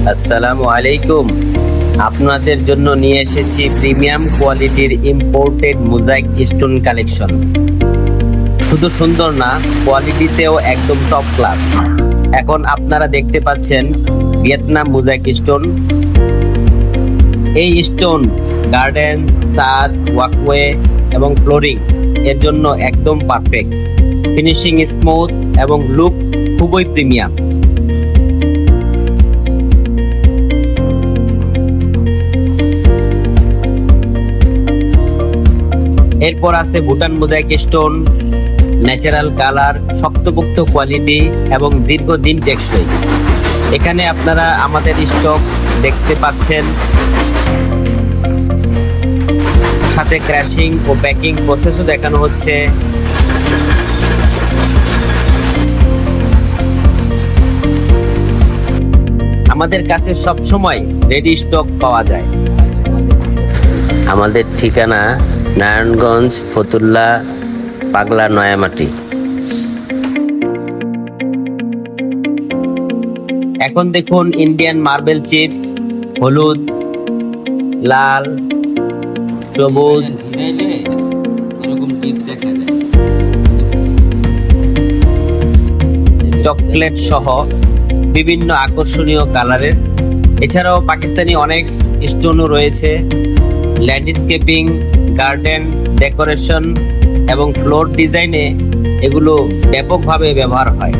আসসালামু আলাইকুম। আপনাদের জন্য নিয়ে এসেছি প্রিমিয়াম কোয়ালিটির ইম্পোর্টেড মোজাইক স্টোন কালেকশন। শুধু সুন্দর না, কোয়ালিটিতেও একদম টপ ক্লাস। এখন আপনারা দেখতে পাচ্ছেন ভিয়েতনাম মোজাইক স্টোন। এই স্টোন গার্ডেন, ছাদ, ওয়াকওয়ে এবং ফ্লোরিং এর জন্য একদম পারফেক্ট। ফিনিশিং স্মুথ এবং লুক খুবই প্রিমিয়াম। এরপর আছে Bhutan mosaic stone, natural colour, শক্তপোক্ত কোয়ালিটি এবং দীর্ঘদিন টেকসই। এখানে আপনারা আমাদের স্টক দেখতে পাচ্ছেন, সাথে ক্র্যাশিং ও প্যাকিং প্রসেসও দেখানো হচ্ছে। আমাদের কাছে সব সময় রেডি স্টক পাওয়া যায়। আমাদের ঠিকানা নারায়ণগঞ্জ, ফতুল্লা, পাগলা, নয়ামাটি। এখন দেখুন ইন্ডিয়ান মার্বেল চিপস, হলুদ, লাল, সবুজ, চকলেট সহ বিভিন্ন আকর্ষণীয় কালারের। এছাড়াও পাকিস্তানি অনেক স্টোনও রয়েছে। ল্যান্ডস্কেপিং, গার্ডেন ডেকোরেশন এবং ফ্লোর ডিজাইনে এগুলো ব্যাপকভাবে ব্যবহার হয়।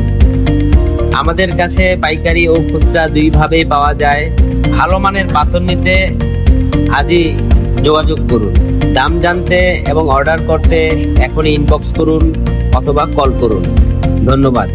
আমাদের কাছে পাইকারি ও খুচরা দুইভাবেই পাওয়া যায়। ভালো মানের পাথর নিতে আজই যোগাযোগ করুন। দাম জানতে এবং অর্ডার করতে এখনই ইনবক্স করুন অথবা কল করুন। ধন্যবাদ।